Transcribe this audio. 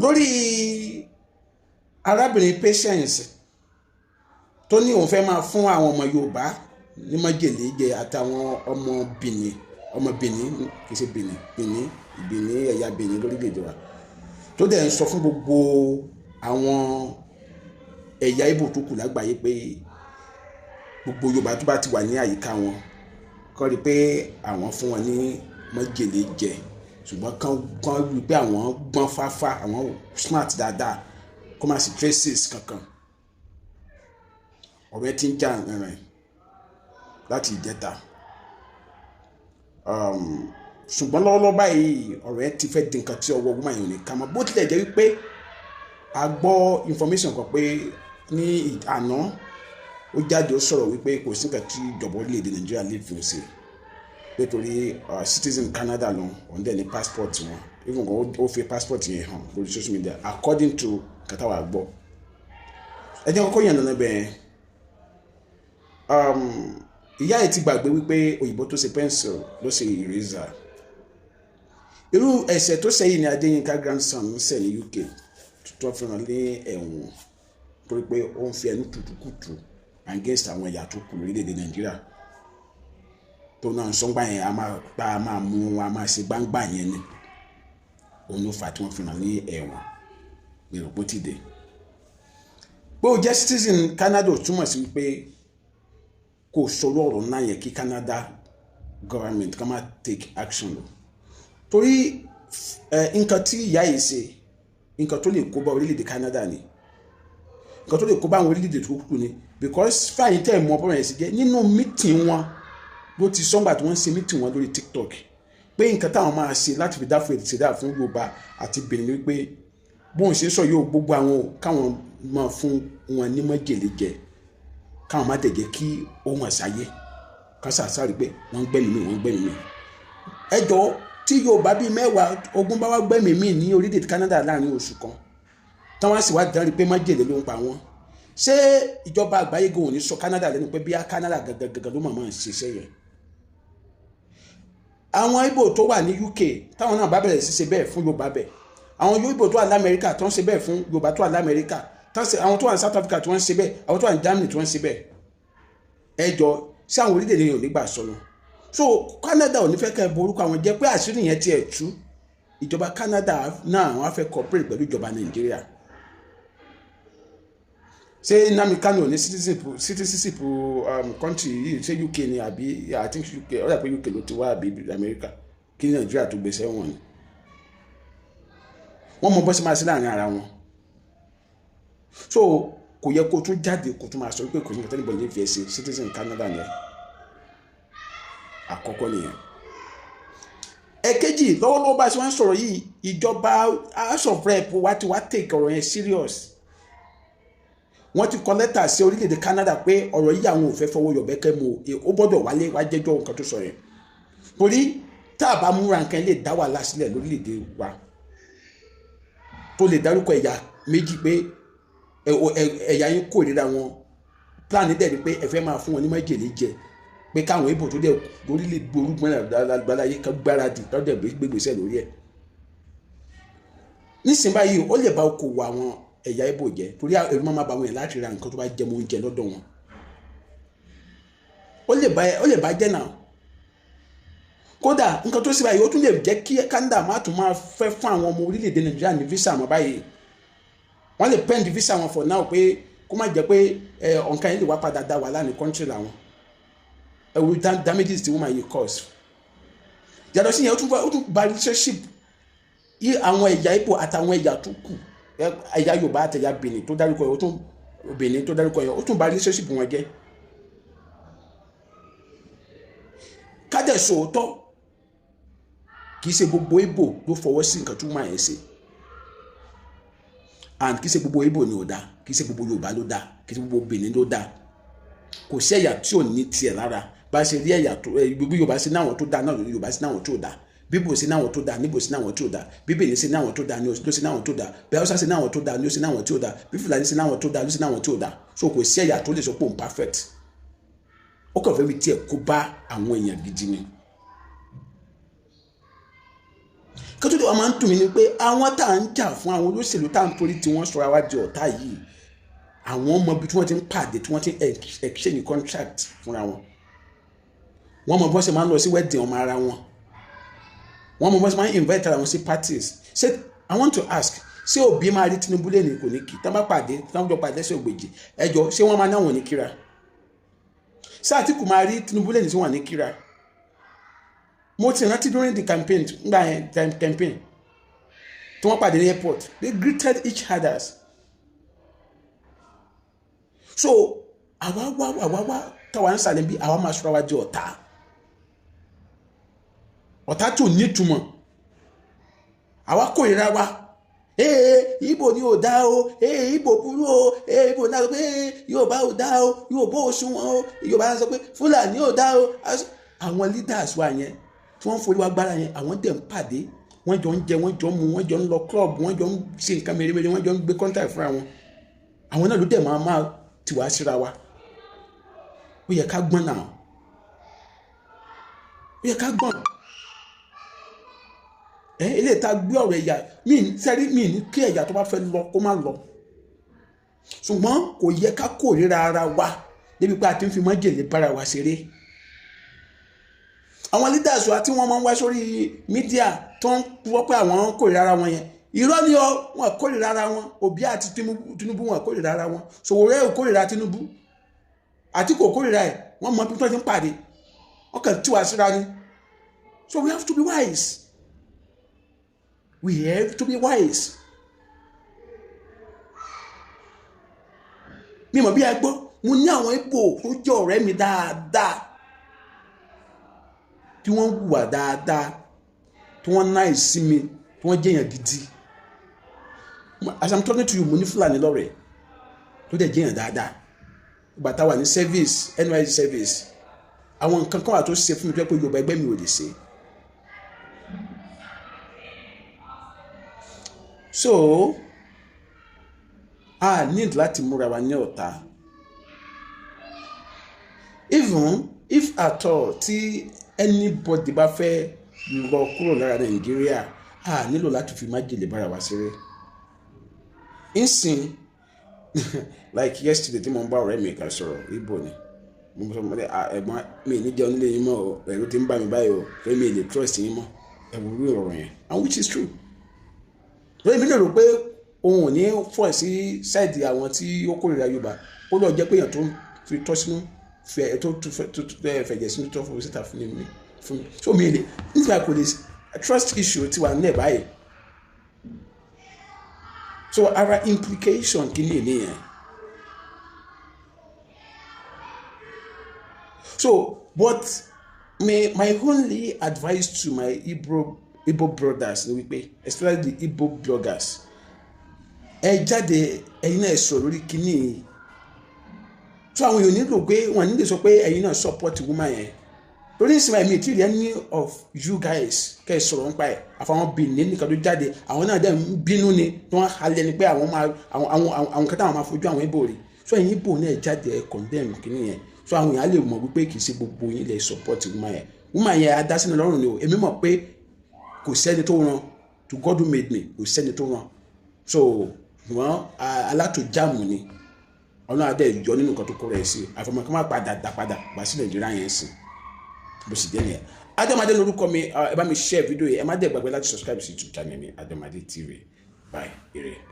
lórí arábìnrin Patience tó ní òun fẹ́ máa fún àwọn ọmọ Yorùbá ní májèlé jẹ àtàwọn ọmọ Benin kì í ṣe Benin ẹ̀yà Benin lórílẹ̀‐èdè wa tó dẹ̀ ń sọ fún gbogbo àwọn ẹ̀yà Ìgbò tó kù lágbàáyé pé gbogbo Yorùbá tó bá ti wà ní àyíká wọn kọ́ rí pé àwọn fún wọn ní májèlé jẹ ṣùgbọ́n kán rí pé àwọn gbọ́n fáfá àwọn smart dáadáa kó má sí traces kankan ọ̀rẹ́ tí ń jà rìnrìn láti ìjẹta ṣùgbọ́n lọ́wọ́lọ́wọ́ báyìí ọ̀rẹ́ ti fẹ́ di nǹkan tí ọwọ́ ọgbọ́n yìí ò ní ká mọ́ bó tilẹ̀ jẹ́ wípé a gbọ́ information kan pé ní àná ó jáde ó sọ̀rọ̀ wípé kò sí nǹkan tí ìjọba orílẹ̀-èdè Nàìjíríà lè fi ṣe pé torí citizen Canada lọ òun dẹ̀ ní passport wọn even kan ó fi passport yẹn hàn lórí social media according to katawa gbọ́ ẹ jẹ́ kọ́kọ́ yàn lọ́nà bẹ́ẹ̀ ìyá ẹ̀ ti gbàgbé wípé òyìnbó tó ṣe pencil ló ṣe eraser irú ẹ̀ṣẹ̀ tó ṣe yìí ni Adéyínká grandson ń ṣẹ̀ ní UK tó fẹ́ràn lé ẹ̀wọ̀n torí pé ó ń fi ẹnu tutukutu against àwọn ẹ̀yà tó kù lórílẹ̀‐èdè Nàìjíríà tó náà sọ́ngbà yẹn a máa mú a máa ṣe gbangba yẹn ni òun ló fà tí wọ́n fẹ́ràn lé ẹ̀wọ̀n gbèrò bó ti dé pé ó jẹ́ citizen Canada túmọ̀ sí wípé kò sọ̀rọ̀ ọ̀rọ̀ náà yẹ kí Canada government ká máa take action lọ torí nǹkan tí ìyá yìí ṣe nǹkan tó lè kó bá orílẹ̀-èdè Canada ni nǹkan tó lè kó bá àwọn orílẹ̀-èdè tó kù ni because fáyín tẹ́ ẹ̀ mọ ọ̀pọ̀ yẹn sì jẹ́ nínú meeting wọn ló ti sọ́ngbà tí wọ́n ń ṣe meeting wọn lórí TikTok pé nǹkan táwọn máa ṣe láti fi dáfẹ́ ìṣẹ̀dá fún Yorùbá àti Benin wípé bóun ṣe sọ yóò gbogbo àwọn káwọn máa fún wọn ní májèlé jẹ káwọn má tẹ̀jẹ̀ kí ohun àṣàyẹ kásà sáré pé wọ́n gbẹ́mìí mi ẹjọ́ tí Yorùbá bíi 10 ogún bá wá gbẹ́mìí mi ní orílẹ̀-èdè Canada láàrin oṣù kan táwọn sì wá dárí pé májèlé ló ń pa wọ́n ṣé ìjọba àgbáyé gan ò ní sọ Canada lẹ́nu pé bí Canada gàgàgàgà ló máa ń ṣiṣẹ́ yẹn àwọn Ìgbò tó wà ní UK táwọn náà bá bẹ̀rẹ̀ sí ṣe bẹ́ẹ̀ fún Yorùbá bẹ́ẹ̀ àwọn Ìgbò tó wà lamẹ́ríkà tó ń ṣe bẹ́ẹ̀ fún Yorùbá tó wà lamẹ́ríkà àwọn tó wà ní South Africa tó ń ṣe bẹ́ẹ̀ àwọn tó wà ní Germany tó ń ṣe bẹ́ẹ̀ ẹjọ́ sí àwọn orílẹ̀-èdè yẹn ò ní gbà sọnù so Canada ò ní fẹ́ kẹ́ borúkọ àwọn jẹ́ pé àṣírí yẹn tiẹ̀ tú ìjọba Canada náà wọ́n á fẹ́ cooperate pẹ̀lú ìjọba Nàìjíríà ṣé Nnamdi Kanu ní citizenship country yìí ṣé UK ni àbí I think UK ó dà pé UK ló ti wá àbí America kí Nàìjíríà tó gbèsè wọn ni wọ́n mọ bó ṣe máa ṣe láàrin ara wọn so kò yẹ kó tún jáde kó tún máa sọ pé kò ní kẹtẹ́lẹ̀ bọ̀lẹ́ fi ẹsẹ̀ citizen Canada ni àkọ́kọ́ nìyẹn ẹ̀kejì lọ́wọ́lọ́wọ́ bá ṣe wọ́n sọ̀rọ̀ yìí ìjọba House of Rep wá ti wá take ọ̀rọ̀ yẹn serious wọ́n ti kọ lẹ́tà sí orílẹ̀-èdè Canada pé ọ̀rọ̀ yìí àwọn ò fẹ́ fọwọ́ yọ̀bẹ́kẹ́ mu ó gbọ́dọ̀ wálé wá jẹ́jọ́ nǹkan tó sọ yẹn torí tá a bá múra nǹkan lè dá wàhálà sílẹ̀ lórílẹ̀-èdè wa tó lè dárúkọ ẹ̀yà méjì pé ẹ̀yà yín kórìíra wọn plan dẹ̀ ni pé ẹ fẹ́ máa fún wọn ní májèlé jẹ pé káwọn Ìgbò tó dẹ̀ lórílẹ̀ gbórúgbọ́n àgbáláyé ká gbáradì lọ́dẹ̀ gbégbèsè lórí ẹ̀ nísìnyí báyìí ó lè bá okòwò àwọn ẹ̀yà Ìgbò jẹ́ torí ẹ̀rù máa bá wọn yẹn láti ra nǹkan tó bá jẹ mọ́ oúnjẹ lọ́dọ̀ wọn ó lè bá jẹ́ náà kódà nǹkan tó sì báyìí ó tún lè jẹ́ kí Canada má tún máa fẹ́ fún àwọn ọmọ orílẹ̀-èdè Nàìjíríà ní visa mọ́ báyìí wọ́n lè pend visa wọn for now pé kó má jẹ́ pé ọ̀nkan yìí lè wá padà dá wàhálà ní country làwọn ẹ̀wù damages tí wọ́n máa yẹ cause yàtọ̀ sí yẹn ó tún ba relationship yí àwọn ẹ̀yà Ìgbò àtàwọn ẹ̀yà tó kù ẹ̀yà Yorùbá àtẹ̀yà Benin tó dárúkọ yẹn ó tún ba relationship wọn jẹ́ kájẹ̀ sòótọ́ kì í ṣe gbogbo Ìgbò ló fọwọ́ sí nǹkan tó máa yẹn ṣe and kì í ṣe gbogbo Ìgbò ni ó dá kì í ṣe gbogbo Yorùbá ló dá kì í ṣe gbogbo Benin ló dá kò sí ẹ̀yà tí ò ní tiẹ̀ lára bá ṣe rí ẹ̀yà tó bí Yorùbá sí náwọn tó dá náà lórí Yorùbá sí náwọn tó dá bíbò sí náwọn tó dá níbò sí náwọn tó dá bí Benin sí náwọn tó dá ní ló sí náwọn tó dá bí Haúsá sí náwọn tó dá ní ló sí náwọn tó dá bí Fúlàní sí náwọn tó dá ló sí náwọn tó dá so kò sí ẹ̀yà tó lè sọ pé òun perfect ó kàn fẹ́ fi tiẹ̀ kó bá àwọn èèyàn gidi ni kótó tí wọ́n máa ń tún mi ni pé àwọn tá à ń jà fún àwọn olóṣèlú tá à ń torí tí wọ́n sọ àwa di ọ̀tá yìí àwọn ọmọ ibi tí wọ́n ti ń pàdé tí wọ́n ti ń exchange contract fúnra wọn wọ́n mọ bí wọ́n ṣe máa ń lọ sí wedding ọmọ ara wọn wọ́n mọ bí wọ́n ṣe máa ń invite ara wọn sí parties ṣé I want to ask ṣé Obi máa rí Tinubu lẹ́nu kò ní kí tá bá pàdé tá jọ pàdé sí Ògbèjì ẹjọ́ ṣé wọ́n máa náwọn ní kíra ṣé Àtíkù máa rí Tinubu lẹ́nu tí wọ́n ní kíra mo ti rántí during the campaign ngbà yẹn campaign tí wọ́n pàdé ní airport they greeted each other so àwa táwa ń sàlẹ̀ bí àwa máa ṣọ́ra wa di ọ̀tá tó nítumọ̀ àwa kórìíra wa Ìgbò ni ò dá o Ìgbò burú o Ìgbò náà sọ pé Yorùbá ò dá o Yorùbá ò sunwọ̀n o Yorùbá sọ pé Fúlàní ò dá o àwọn leaders wa yẹn tí wọ́n forí wa gbára yẹn àwọn dẹ̀ ń pàdé wọ́n jọ ń jẹ wọ́n jọ ń mu wọ́n jọ ń lọ club wọ́n jọ ń ṣe nǹkan mèremère wọ́n jọ ń gbé contact fúnra wọn àwọn náà ló dẹ̀ máa tiwa síra wa ó yẹ ká gbọ́n náà ó yẹ ká gbọ́n ilé ìta gbé ọ̀rọ̀ ẹ̀yà mi ní kí ẹ̀yà tó bá fẹ́ lọ kó má lọ ṣùgbọ́n kò yẹ ká kórìíra ara wa débi pé a ti ń fi májèlé bára wa ṣeré àwọn leaders wa tí wọ́n máa ń wá sórí mídíà tó ń wọ́ pé àwọn kórìíra ara wọn yẹn irọ́ ni wọn kórìíra ara wọn Obi àti Tinubu wọn kórìíra ara wọn Sowore ò kórìíra Tinubu Àtíkù kò kórìíra ẹ̀ wọ́n mọ bí wọ́n ti ń pàdé wọ́n kàn tí wàá síra ni so we have to be wise. We have to be wise. Mi mọ̀ bí ẹ gbọ́, mo ní àwọn Ìgbò tó jẹ́ ọ̀rẹ́ mi dáadáa, tí wọ́n hùwà dáadáa, tí wọ́n nice sí mi, tí wọ́n jẹ́yàn gidi. As I'm talking to you, mo ní Fúlàní lọ́rẹ̀ẹ́ tó dẹ̀ jẹ́yàn dáadáa. Ìgbà tá wà ní service, NYSC service, àwọn nǹkan kan wà tó ṣe fún mi tó yẹ pé Yorùbá ẹgbẹ́ mi ò lè ṣe. So I need láti múra wa ní ọ̀tá even if at all tí anybody bá fẹ́ lọ kúrò lára Nàìjíríà a nílò láti fi májèlé bára wa ṣeré nsìn like yesterday tí mo ń bá ọ̀rẹ́ mi kan sọ̀rọ̀ Ìgbò ni mo sọ pé ẹ̀gbọ́n mi ní jẹun nílé yín mọ́ o ẹ̀rù tí ń bá mi báyìí o pé mi lè trust yín mọ́ ẹ̀wù rí ọ̀rọ̀ yẹn and which is true. Lórí mi lè rò pé òun ò ní fọ́ sí sáìdì àwọn tí ó kórìíra Yorùbá ó lọ jẹ́ pé èèyàn tó fi tọ́ sínú fẹ̀jẹ̀ sínú tó fún síta fún mi so mi lè nígbà kò lè trust issue ti wà nílẹ̀ báyìí so ara implication kí ni ènìyàn so but my only advice to my Igbo brothers ni wípé especially the Igbo bloggers ẹ jáde ẹ̀yin náà sọ lórí kíní so àwọn èèyàn nílò pé wọ́n nílò sọ pé ẹ̀yin náà support woman yẹn lórí ìsinmi mi tí any of you guys kẹ́ ẹ sọ̀rọ̀ nípa ẹ̀ àfàwọn Benin nìkan tó jáde àwọn náà dẹ̀ ń bínú ni tí wọ́n halẹ̀ ni pé àwọn kẹta àwọn máa fojú àwọn Igbo rí so ẹ̀yin Igbo náà jáde ẹ̀ condemn kíní yẹn so àwọn èèyàn á lè mọ̀ wípé kì í ṣe gbogbo yín lè support woman yẹn adásínà lọ́rùn ni o èmi mọ̀ pé kò sẹ́ni tó ràn to God who made me kò sẹ́ni tó ràn so wọ́n alátòjáàmù ni ọ̀nà adé ìjọ nínú nǹkan tó kọ́ rẹ̀ sí àfọmọ́kọ́ má padà bá sí Nàìjíríà yẹn sí bó sì dé nìyẹn. Adémádé lórúkọ mi ẹ bá mi share fídíò yìí ẹ má dẹ̀ gbàgbé láti subscribe sí YouTube channel mi Adémádé TV bye ire.